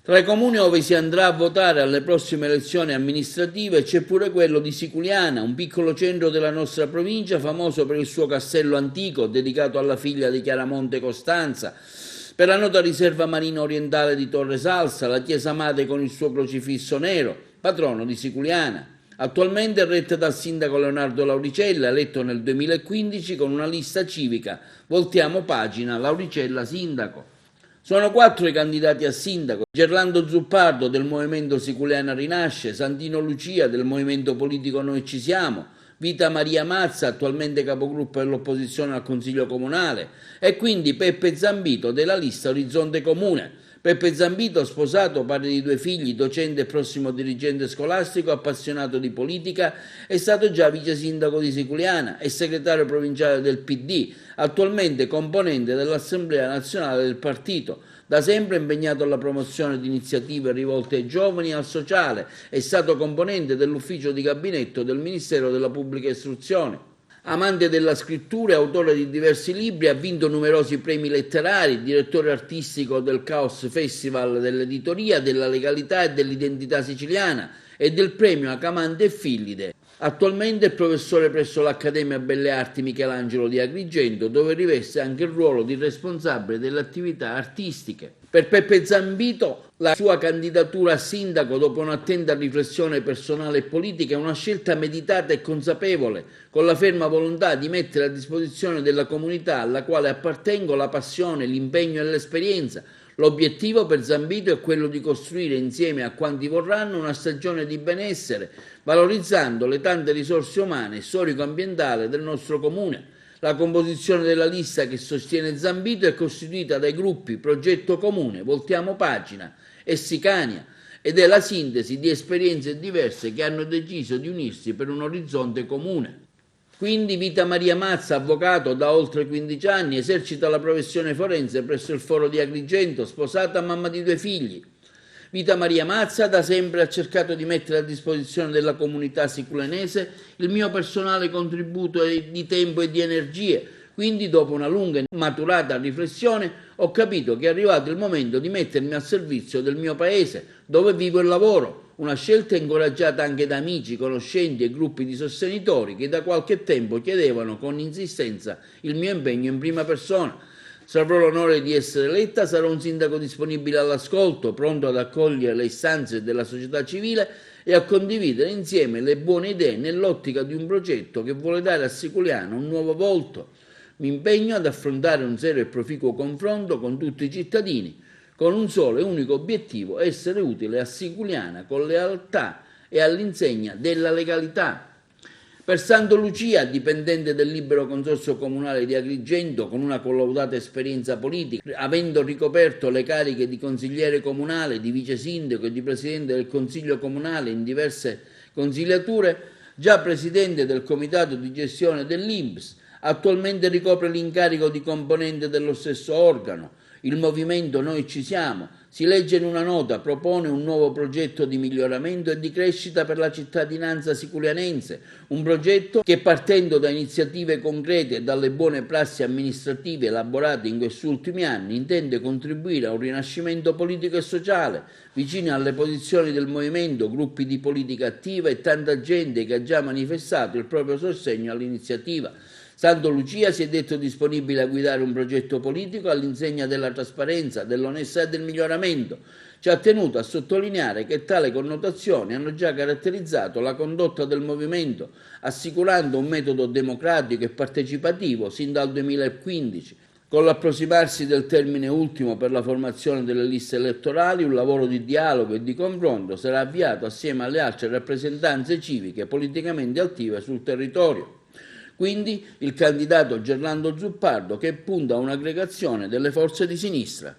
Tra i comuni dove si andrà a votare alle prossime elezioni amministrative c'è pure quello di Siculiana, un piccolo centro della nostra provincia, famoso per il suo castello antico dedicato alla figlia di Chiaramonte Costanza, per la nota riserva marina orientale di Torre Salsa, la chiesa madre con il suo crocifisso nero, patrono di Siculiana. Attualmente è retta dal sindaco Leonardo Lauricella, eletto nel 2015 con una lista civica Voltiamo Pagina, Lauricella Sindaco. Sono 4 i candidati a sindaco: Gerlando Zuppardo del Movimento Siculiana Rinasce, Santino Lucia del Movimento Politico Noi Ci Siamo, Vita Maria Mazza, attualmente capogruppo dell'opposizione al Consiglio Comunale, e quindi Peppe Zambito della lista Orizzonte Comune. Peppe Zambito, sposato, padre di 2 figli, docente e prossimo dirigente scolastico, appassionato di politica, è stato già vice sindaco di Siculiana e segretario provinciale del PD, attualmente componente dell'Assemblea Nazionale del partito. Da sempre impegnato alla promozione di iniziative rivolte ai giovani e al sociale, è stato componente dell'ufficio di gabinetto del Ministero della Pubblica Istruzione. Amante della scrittura e autore di diversi libri, ha vinto numerosi premi letterari, direttore artistico del Chaos Festival dell'editoria, della legalità e dell'identità siciliana e del premio Acamante e Fillide. Attualmente è professore presso l'Accademia Belle Arti Michelangelo di Agrigento, dove riveste anche il ruolo di responsabile delle attività artistiche. Per Peppe Zambito la sua candidatura a sindaco, dopo un'attenta riflessione personale e politica, è una scelta meditata e consapevole, con la ferma volontà di mettere a disposizione della comunità alla quale appartengo la passione, l'impegno e l'esperienza. L'obiettivo per Zambito è quello di costruire insieme a quanti vorranno una stagione di benessere, valorizzando le tante risorse umane e storico-ambientali del nostro comune. La composizione della lista che sostiene Zambito è costituita dai gruppi Progetto Comune, Voltiamo Pagina e Sicania, ed è la sintesi di esperienze diverse che hanno deciso di unirsi per un orizzonte comune. Quindi Vita Maria Mazza, avvocato da oltre 15 anni, esercita la professione forense presso il Foro di Agrigento, sposata, mamma di 2 figli. Vita Maria Mazza da sempre ha cercato di mettere a disposizione della comunità siculenese il mio personale contributo di tempo e di energie. Quindi, dopo una lunga e maturata riflessione, ho capito che è arrivato il momento di mettermi al servizio del mio paese, dove vivo e lavoro. Una scelta incoraggiata anche da amici, conoscenti e gruppi di sostenitori che da qualche tempo chiedevano con insistenza il mio impegno in prima persona. Se avrò l'onore di essere eletta, sarò un sindaco disponibile all'ascolto, pronto ad accogliere le istanze della società civile e a condividere insieme le buone idee nell'ottica di un progetto che vuole dare a Siculiana un nuovo volto. Mi impegno ad affrontare un serio e proficuo confronto con tutti i cittadini, con un solo e unico obiettivo: essere utile a Siculiana con lealtà e all'insegna della legalità. Per Santo Lucia, dipendente del Libero Consorzio Comunale di Agrigento, con una collaudata esperienza politica, avendo ricoperto le cariche di consigliere comunale, di vice sindaco e di presidente del Consiglio Comunale in diverse consigliature, già presidente del Comitato di gestione dell'INPS, attualmente ricopre l'incarico di componente dello stesso organo. Il movimento Noi Ci Siamo, si legge in una nota, propone un nuovo progetto di miglioramento e di crescita per la cittadinanza siculianense, un progetto che, partendo da iniziative concrete e dalle buone prassi amministrative elaborate in questi ultimi anni, intende contribuire a un rinascimento politico e sociale, vicino alle posizioni del movimento, gruppi di politica attiva e tanta gente che ha già manifestato il proprio sostegno all'iniziativa. Santo Lucia si è detto disponibile a guidare un progetto politico all'insegna della trasparenza, dell'onestà e del miglioramento. Ci ha tenuto a sottolineare che tale connotazioni hanno già caratterizzato la condotta del movimento, assicurando un metodo democratico e partecipativo sin dal 2015. Con l'approssimarsi del termine ultimo per la formazione delle liste elettorali, un lavoro di dialogo e di confronto sarà avviato assieme alle altre rappresentanze civiche politicamente attive sul territorio. Quindi il candidato Gerlando Zuppardo, che punta a un'aggregazione delle forze di sinistra.